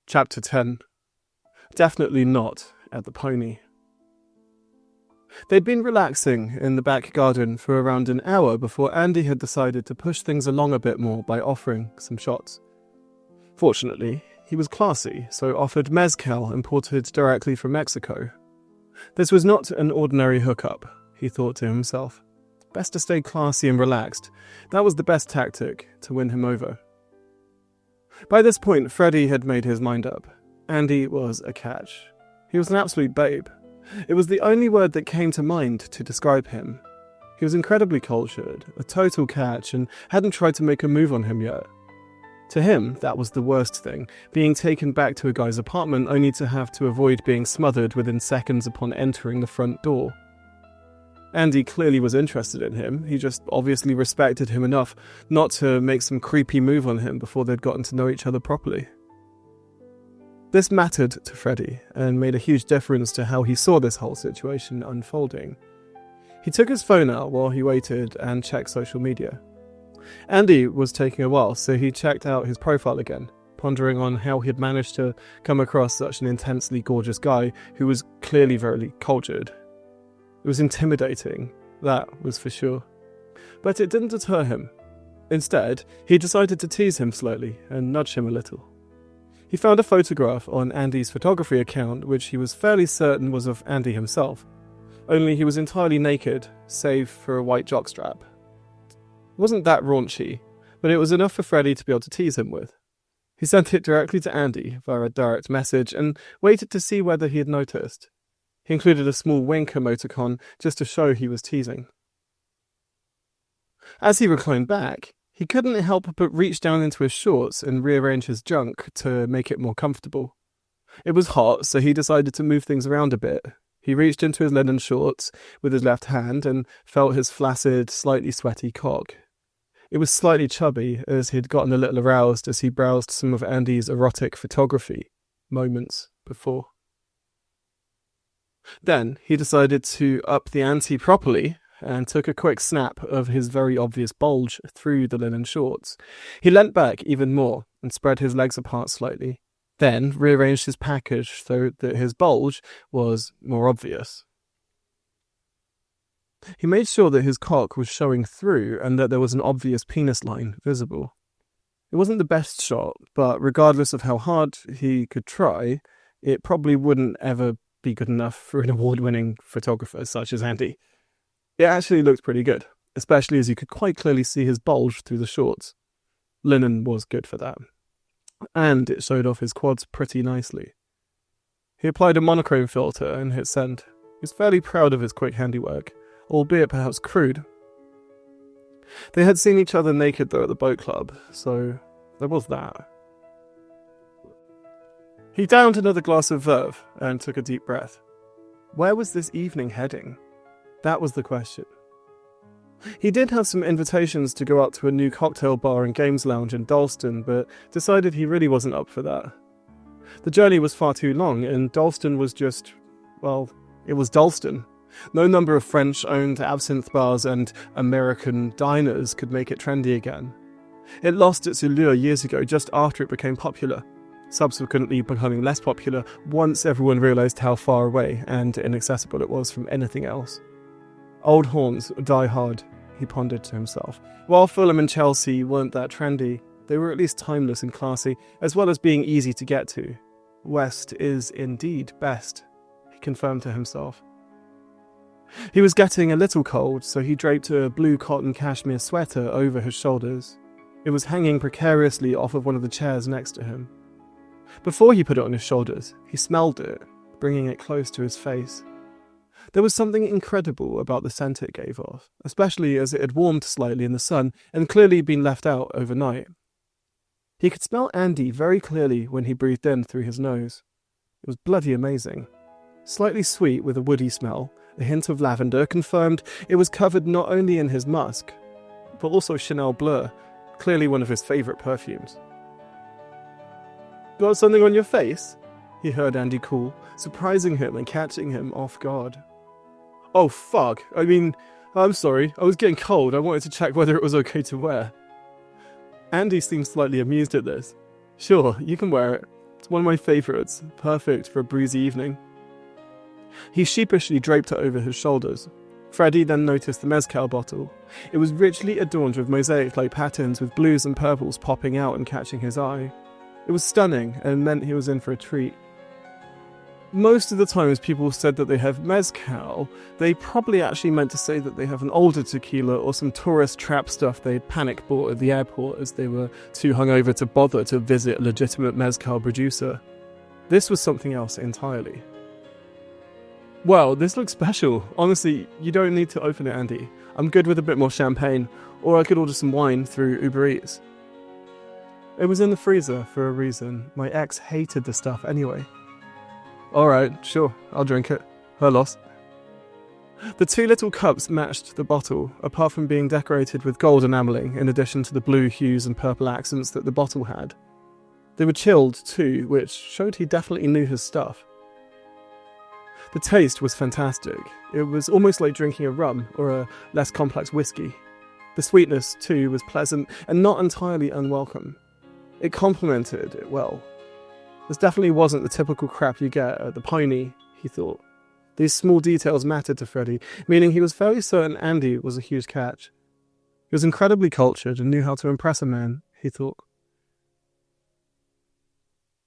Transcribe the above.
Chapter 10. Definitely not at the pony. They'd been relaxing in the back garden for around an hour before Andy had decided to push things along a bit more by offering some shots. Fortunately, he was classy, so offered mezcal imported directly from Mexico. This was not an ordinary hookup, he thought to himself. Best to stay classy and relaxed. That was the best tactic to win him over. By this point, Freddy had made his mind up. Andy was a catch. He was an absolute babe. It was the only word that came to mind to describe him. He was incredibly cultured, a total catch, and hadn't tried to make a move on him yet. To him, that was the worst thing, being taken back to a guy's apartment only to have to avoid being smothered within seconds upon entering the front door. Andy clearly was interested in him, he just obviously respected him enough not to make some creepy move on him before they'd gotten to know each other properly. This mattered to Freddy, and made a huge difference to how he saw this whole situation unfolding. He took his phone out while he waited and checked social media. Andy was taking a while, so he checked out his profile again, pondering on how he had managed to come across such an intensely gorgeous guy who was clearly very cultured. It was intimidating, that was for sure. But it didn't deter him. Instead, he decided to tease him slowly and nudge him a little. He found a photograph on Andy's photography account which he was fairly certain was of Andy himself, only he was entirely naked, save for a white jockstrap. It wasn't that raunchy, but it was enough for Freddy to be able to tease him with. He sent it directly to Andy via a direct message and waited to see whether he had noticed. He included a small wink emoticon just to show he was teasing. As he reclined back, he couldn't help but reach down into his shorts and rearrange his junk to make it more comfortable. It was hot, so he decided to move things around a bit. He reached into his linen shorts with his left hand and felt his flaccid, slightly sweaty cock. It was slightly chubby, as he'd gotten a little aroused as he browsed some of Andy's erotic photography moments before. Then he decided to up the ante properly and took a quick snap of his very obvious bulge through the linen shorts. He leant back even more and spread his legs apart slightly, then rearranged his package so that his bulge was more obvious. He made sure that his cock was showing through and that there was an obvious penis line visible. It wasn't the best shot, but regardless of how hard he could try, it probably wouldn't ever be good enough for an award-winning photographer such as Andy. It actually looked pretty good, especially as you could quite clearly see his bulge through the shorts. Linen was good for that. And it showed off his quads pretty nicely. He applied a monochrome filter and hit send. He was fairly proud of his quick handiwork, albeit perhaps crude. They had seen each other naked though at the boat club, so there was that. He downed another glass of verve and took a deep breath. Where was this evening heading? That was the question. He did have some invitations to go out to a new cocktail bar and games lounge in Dalston, but decided he really wasn't up for that. The journey was far too long, and Dalston was just, well, it was Dalston. No number of French-owned absinthe bars and American diners could make it trendy again. It lost its allure years ago, just after it became popular, subsequently becoming less popular once everyone realised how far away and inaccessible it was from anything else. Old haunts die hard, he pondered to himself. While Fulham and Chelsea weren't that trendy, they were at least timeless and classy, as well as being easy to get to. West is indeed best, he confirmed to himself. He was getting a little cold, so he draped a blue cotton cashmere sweater over his shoulders. It was hanging precariously off of one of the chairs next to him. Before he put it on his shoulders, he smelled it, bringing it close to his face. There was something incredible about the scent it gave off, especially as it had warmed slightly in the sun and clearly been left out overnight. He could smell Andy very clearly when he breathed in through his nose. It was bloody amazing. Slightly sweet with a woody smell, a hint of lavender confirmed it was covered not only in his musk, but also Chanel Bleu, clearly one of his favourite perfumes. Got something on your face? He heard Andy call, surprising him and catching him off guard. Oh fuck, I'm sorry, I was getting cold, I wanted to check whether it was okay to wear. Andy seemed slightly amused at this. Sure, you can wear it. one of my favourites, perfect for a breezy evening. He sheepishly draped it over his shoulders. Freddy then noticed the mezcal bottle. It was richly adorned with mosaic-like patterns with blues and purples popping out and catching his eye. It was stunning and meant he was in for a treat. Most of the times people said that they have mezcal, they probably actually meant to say that they have an older tequila or some tourist trap stuff they'd panic bought at the airport as they were too hungover to bother to visit a legitimate mezcal producer. This was something else entirely. Well, this looks special. Honestly, you don't need to open it, Andy. I'm good with a bit more champagne, or I could order some wine through Uber Eats. It was in the freezer for a reason. My ex hated the stuff anyway. Alright, sure, I'll drink it. Her loss. The two little cups matched the bottle, apart from being decorated with gold enamelling in addition to the blue hues and purple accents that the bottle had. They were chilled too, which showed he definitely knew his stuff. The taste was fantastic. It was almost like drinking a rum or a less complex whiskey. The sweetness too was pleasant and not entirely unwelcome. It complemented it well. This definitely wasn't the typical crap you get at the Pony, he thought. These small details mattered to Freddy, meaning he was fairly certain Andy was a huge catch. He was incredibly cultured and knew how to impress a man, he thought.